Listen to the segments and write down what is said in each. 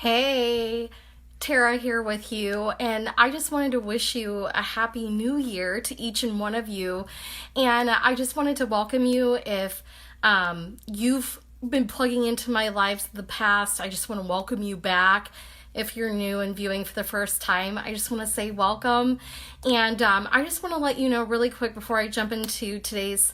Hey, Tara here with you, and I just wanted to wish you a happy new year to each and one of you. And I just wanted to welcome you if you've been plugging into my lives in the past. I just want to welcome you back. If you're new and viewing for the first time, I just want to say welcome. And I just want to let you know really quick before I jump into today's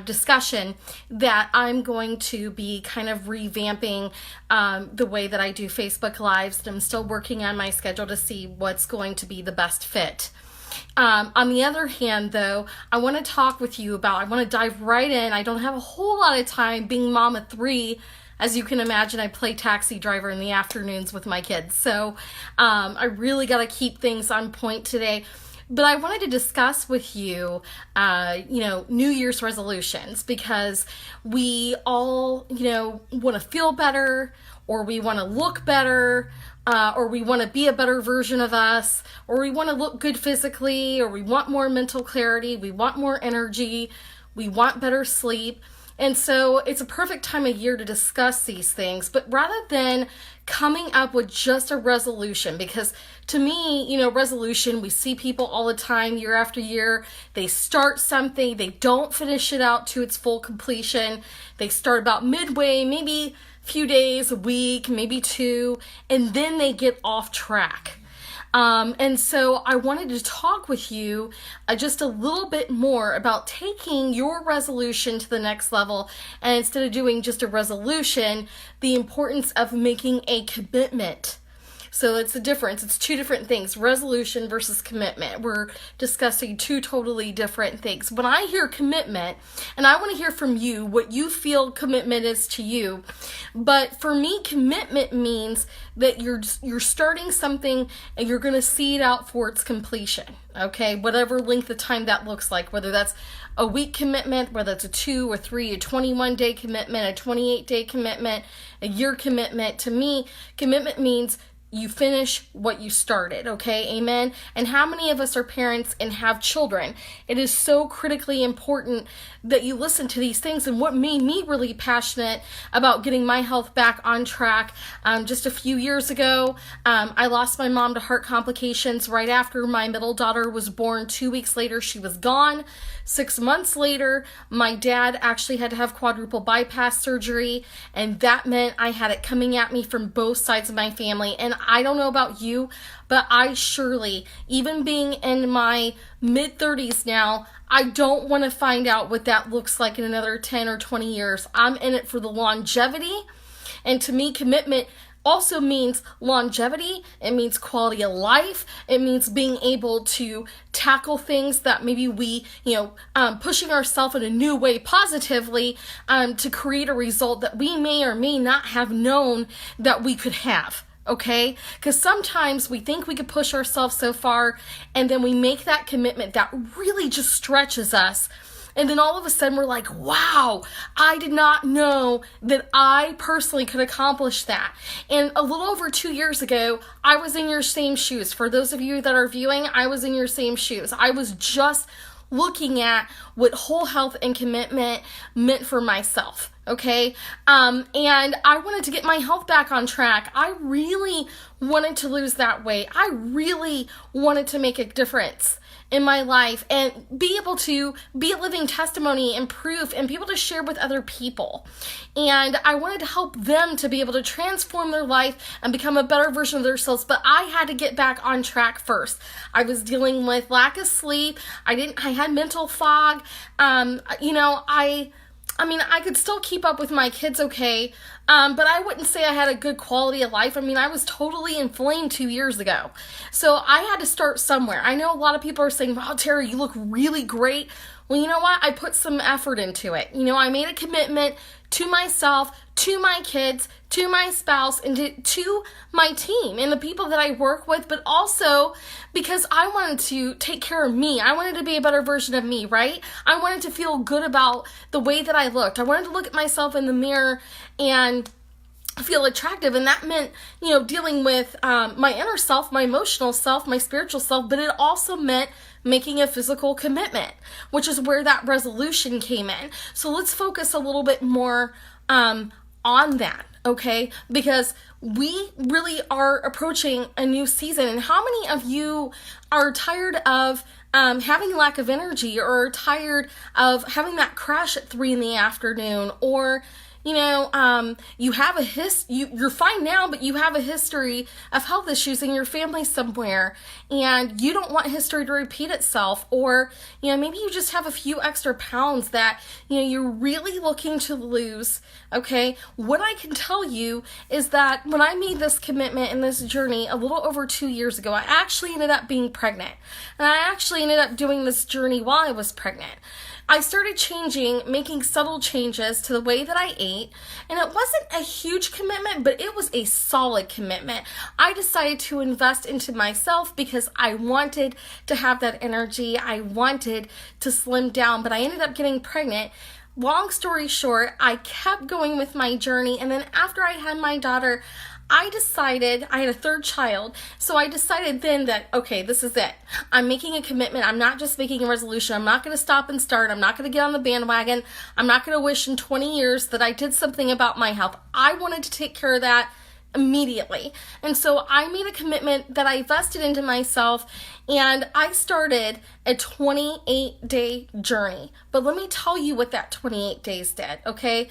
discussion that I'm going to be kind of revamping the way that I do Facebook Lives. And I'm still working on my schedule to see what's going to be the best fit. On the other hand, though, I want to talk with you about, I want to dive right in. I don't have a whole lot of time being mom of three. As you can imagine, I play taxi driver in the afternoons with my kids. So I really got to keep things on point today. But I wanted to discuss with you, New Year's resolutions, because we all, want to feel better, or we want to look better, or we want to be a better version of us, or we want to look good physically, or we want more mental clarity, we want more energy, we want better sleep. And so it's a perfect time of year to discuss these things, but rather than coming up with just a resolution, because to me, resolution, we see people all the time, year after year, they start something, they don't finish it out to its full completion, they start about midway, maybe a few days, a week, maybe two, and then they get off track. And so I wanted to talk with you just a little bit more about taking your resolution to the next level, and instead of doing just a resolution, the importance of making a commitment. So it's the difference. It's two different things, resolution versus commitment. We're discussing two totally different things. When I hear commitment, and I want to hear from you what you feel commitment is to you, but for me, commitment means that you're starting something and you're going to see it out for its completion, okay? Whatever length of time that looks like, whether that's a week commitment, whether it's a 2 or 3, a 21-day commitment, a 28-day commitment, a year commitment. To me, commitment means you finish what you started, okay? Amen? And how many of us are parents and have children? It is so critically important that you listen to these things. And what made me really passionate about getting my health back on track, just a few years ago, I lost my mom to heart complications right after my middle daughter was born. 2 weeks later, she was gone. 6 months later, my dad actually had to have quadruple bypass surgery, and that meant I had it coming at me from both sides of my family. And I don't know about you, but I surely, even being in my mid-30s now, I don't want to find out what that looks like in another 10 or 20 years. I'm in it for the longevity, and to me, commitment also means longevity. It means quality of life. It means being able to tackle things that maybe we, pushing ourselves in a new way positively to create a result that we may or may not have known that we could have. Okay? Because sometimes we think we could push ourselves so far, and then we make that commitment that really just stretches us. And then all of a sudden we're like, wow, I did not know that I personally could accomplish that. And a little over 2 years ago, I was in your same shoes. For those of you that are viewing, I was in your same shoes. I was just looking at what whole health and commitment meant for myself. Okay. And I wanted to get my health back on track. I really wanted to lose that weight. I really wanted to make a difference in my life and be able to be a living testimony and proof and be able to share with other people. And I wanted to help them to be able to transform their life and become a better version of themselves. But I had to get back on track first. I was dealing with lack of sleep. I had mental fog. I could still keep up with my kids okay, but I wouldn't say I had a good quality of life. I was totally inflamed 2 years ago. So I had to start somewhere. I know a lot of people are saying, wow, Tara, you look really great. Well, you know what? I put some effort into it. I made a commitment to myself, to my kids, to my spouse, and to my team and the people that I work with, but also because I wanted to take care of me. I wanted to be a better version of me, right? I wanted to feel good about the way that I looked. I wanted to look at myself in the mirror and feel attractive, and that meant, dealing with my inner self, my emotional self, my spiritual self, but it also meant making a physical commitment, which is where that resolution came in. So let's focus a little bit more on that, okay? Because we really are approaching a new season. And how many of you are tired of having lack of energy, or tired of having that crash at 3 p.m, or you have you're fine now, but you have a history of health issues in your family somewhere, and you don't want history to repeat itself, or, maybe you just have a few extra pounds that, you're really looking to lose, okay? What I can tell you is that when I made this commitment and this journey a little over 2 years ago, I actually ended up being pregnant, and I actually ended up doing this journey while I was pregnant. I started making subtle changes to the way that I ate, and it wasn't a huge commitment, but it was a solid commitment. I decided to invest into myself because I wanted to have that energy. I wanted to slim down, but I ended up getting pregnant. Long story short, I kept going with my journey, and then after I had my daughter, I had a third child, so I decided then that, okay, this is it. I'm making a commitment. I'm not just making a resolution. I'm not going to stop and start. I'm not going to get on the bandwagon. I'm not going to wish in 20 years that I did something about my health. I wanted to take care of that immediately. And so I made a commitment that I vested into myself, and I started a 28-day journey. But let me tell you what that 28 days did, okay?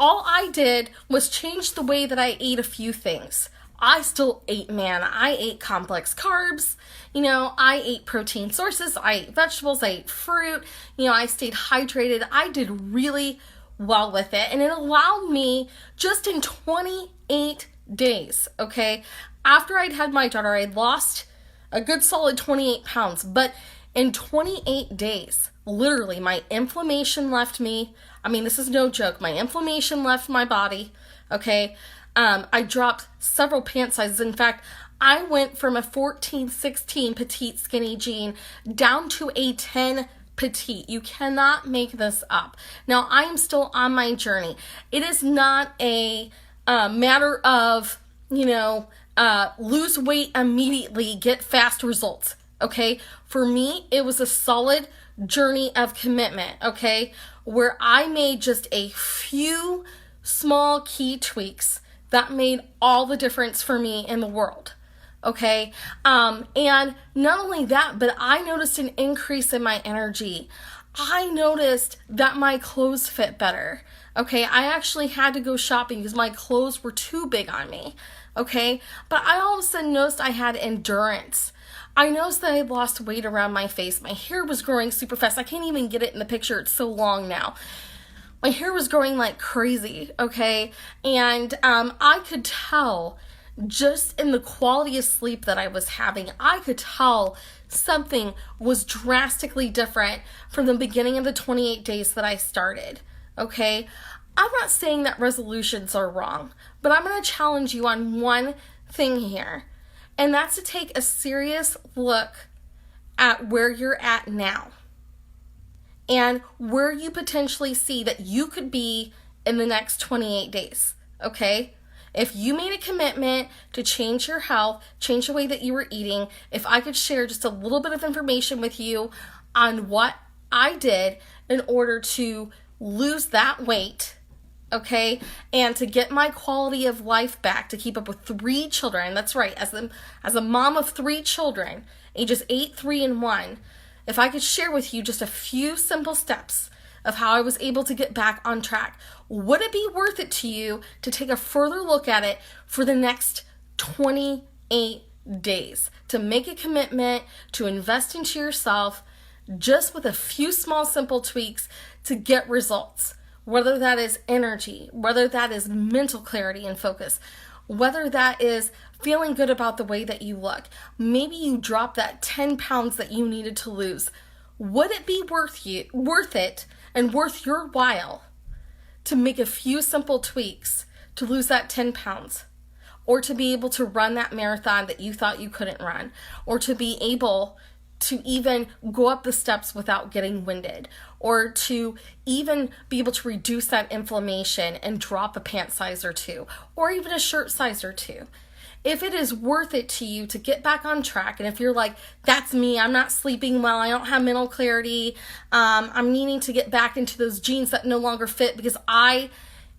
All I did was change the way that I ate a few things. I still ate, I ate complex carbs, I ate protein sources, I ate vegetables, I ate fruit, I stayed hydrated. I did really well with it, and it allowed me just in 28 days, okay? After I'd had my daughter, I'd lost a good solid 28 pounds, but in 28 days, literally, my inflammation left me. This is no joke. My inflammation left my body, okay? I dropped several pant sizes. In fact, I went from a 14, 16 petite skinny jean down to a 10 petite. You cannot make this up. Now, I am still on my journey. It is not a matter of, lose weight immediately, get fast results, okay? For me, it was a solid journey of commitment, okay, where I made just a few small key tweaks that made all the difference for me in the world, okay? And not only that, but I noticed an increase in my energy. I noticed that my clothes fit better, okay? I actually had to go shopping because my clothes were too big on me, okay? But I all of a sudden noticed I had endurance. I noticed that I had lost weight around my face. My hair was growing super fast. I can't even get it in the picture. It's so long now. My hair was growing like crazy, okay? And I could tell just in the quality of sleep that I was having, I could tell something was drastically different from the beginning of the 28 days that I started, okay? I'm not saying that resolutions are wrong, but I'm going to challenge you on one thing here. And that's to take a serious look at where you're at now and where you potentially see that you could be in the next 28 days, okay? If you made a commitment to change your health, change the way that you were eating, if I could share just a little bit of information with you on what I did in order to lose that weight, okay, and to get my quality of life back, to keep up with 3 children. That's right, as a mom of 3 children, ages 8, 3, and 1, if I could share with you just a few simple steps of how I was able to get back on track, would it be worth it to you to take a further look at it for the next 28 days, to make a commitment to invest into yourself just with a few small simple tweaks to get results? Whether that is energy, whether that is mental clarity and focus, whether that is feeling good about the way that you look. Maybe you dropped that 10 pounds that you needed to lose. Would it be worth it and worth your while to make a few simple tweaks to lose that 10 pounds? Or to be able to run that marathon that you thought you couldn't run? Or to be able to even go up the steps without getting winded, or to even be able to reduce that inflammation and drop a pant size or 2, or even a shirt size or 2. If it is worth it to you to get back on track, and if you're like, that's me, I'm not sleeping well, I don't have mental clarity, I'm needing to get back into those jeans that no longer fit because I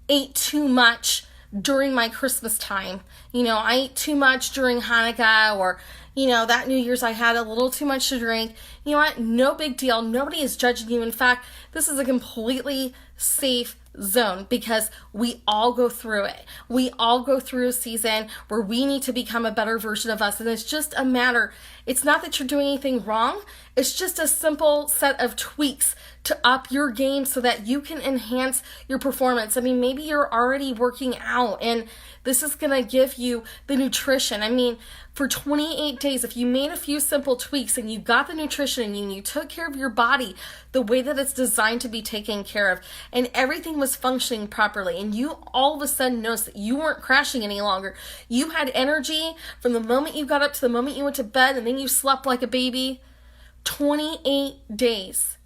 ate too much during my Christmas time. I ate too much during Hanukkah, or, that New Year's I had a little too much to drink. You know what? No big deal. Nobody is judging you. In fact, this is a completely safe zone because we all go through it. We all go through a season where we need to become a better version of us. And it's just a matter, it's not that you're doing anything wrong. It's just a simple set of tweaks to up your game so that you can enhance your performance. I mean, maybe you're already working out and this is going to give you the nutrition. I mean, for 28 days, if you made a few simple tweaks and you got the nutrition and you took care of your body the way that it's designed to be taken care of, and everything was functioning properly, and you all of a sudden noticed that you weren't crashing any longer, you had energy from the moment you got up to the moment you went to bed, and then you slept like a baby, 28 days.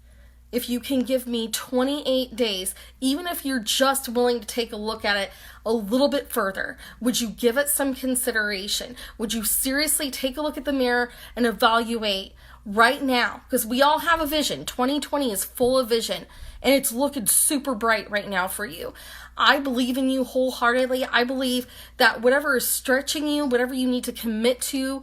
If you can give me 28 days, even if you're just willing to take a look at it a little bit further, would you give it some consideration? Would you seriously take a look at the mirror and evaluate right now? Because we all have a vision. 2020 is full of vision, and it's looking super bright right now for you. I believe in you wholeheartedly. I believe that whatever is stretching you, whatever you need to commit to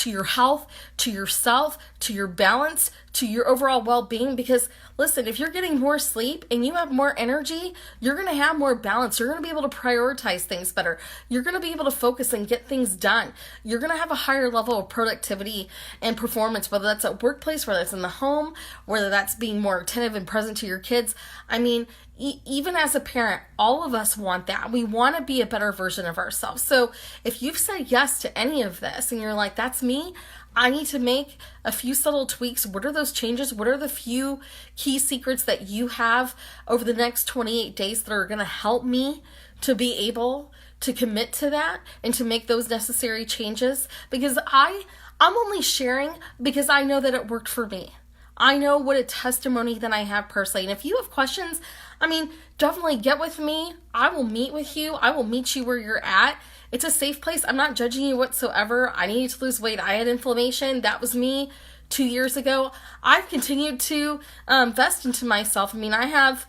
your health, to yourself, to your balance, to your overall well-being. Because listen, if you're getting more sleep and you have more energy, you're going to have more balance. You're going to be able to prioritize things better. You're going to be able to focus and get things done. You're going to have a higher level of productivity and performance, whether that's at workplace, whether it's in the home, whether that's being more attentive and present to your kids. I mean, even as a parent, all of us want that. We want to be a better version of ourselves. So if you've said yes to any of this and you're like, that's me, I need to make a few subtle tweaks. What are those changes? What are the few key secrets that you have over the next 28 days that are going to help me to be able to commit to that and to make those necessary changes? Because I'm only sharing because I know that it worked for me. I know what a testimony that I have personally. And if you have questions, I mean, definitely get with me. I will meet with you. I will meet you where you're at. It's a safe place. I'm not judging you whatsoever. I needed to lose weight. I had inflammation. That was me 2 years ago. I've continued to invest into myself. I mean, I have,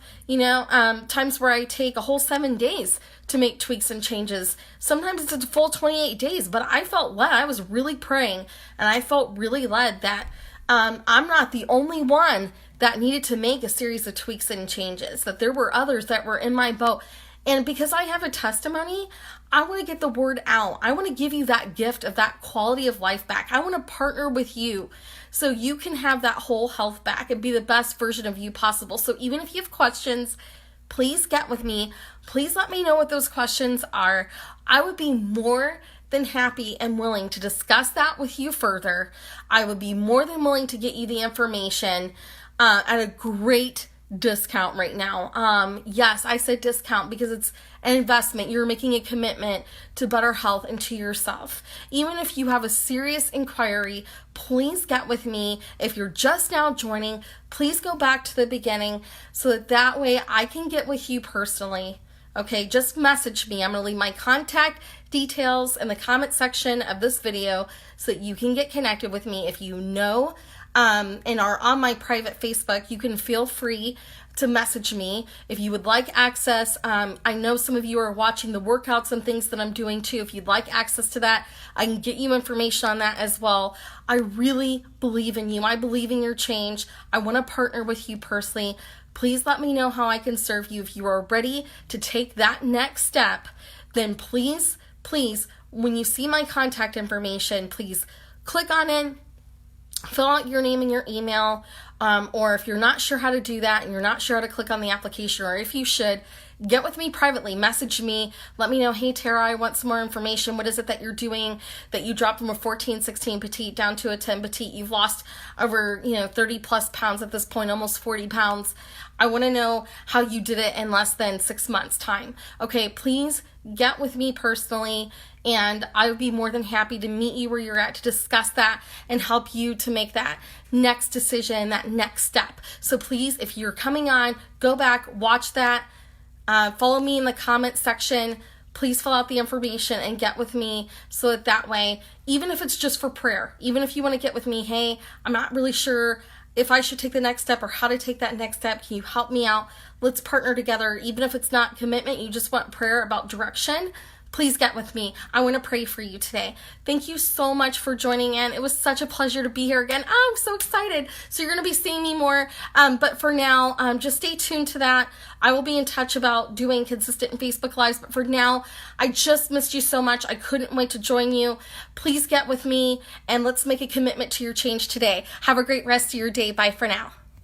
times where I take a whole 7 days to make tweaks and changes. Sometimes it's a full 28 days, but I felt led. I was really praying, and I felt really led that I'm not the only one that needed to make a series of tweaks and changes, that there were others that were in my boat. And because I have a testimony, I want to get the word out. I want to give you that gift of that quality of life back. I want to partner with you so you can have that whole health back and be the best version of you possible. So even if you have questions, please get with me. Please let me know what those questions are. I would be more than happy and willing to discuss that with you further. I would be more than willing to get you the information at a great discount right now. Yes, I said discount because it's an investment. You're making a commitment to better health and to yourself. Even if you have a serious inquiry, please get with me. If you're just now joining, please go back to the beginning so that way I can get with you personally. Okay, just message me. I'm going to leave my contact details in the comment section of this video so that you can get connected with me. If you know and are on my private Facebook, you can feel free to message me if you would like access. I know some of you are watching the workouts and things that I'm doing too. If you'd like access to that, I can get you information on that as well. I really believe in you. I believe in your change. I want to partner with you personally. Please let me know how I can serve you. If you are ready to take that next step, then please, when you see my contact information, please click on it, fill out your name and your email, or if you're not sure how to do that and you're not sure how to click on the application, or if you should, get with me privately, message me, let me know, hey Tara, I want some more information. What is it that you're doing that you dropped from a 14, 16 petite down to a 10 petite? You've lost over 30 plus pounds at this point, almost 40 pounds. I want to know how you did it in less than 6 months time. Okay, please get with me personally, and I would be more than happy to meet you where you're at to discuss that and help you to make that next decision, that next step. So please, if you're coming on, go back, watch that, follow me in the comment section. Please fill out the information and get with me so that way, even if it's just for prayer, even if you want to get with me, hey, I'm not really sure, if I should take the next step or how to take that next step. Can you help me out? Let's partner together. Even if it's not commitment, you just want prayer about direction, please get with me. I want to pray for you today. Thank you so much for joining in. It was such a pleasure to be here again. Oh, I'm so excited. So you're going to be seeing me more. But for now, just stay tuned to that. I will be in touch about doing consistent Facebook Lives. But for now, I just missed you so much. I couldn't wait to join you. Please get with me and let's make a commitment to your change today. Have a great rest of your day. Bye for now.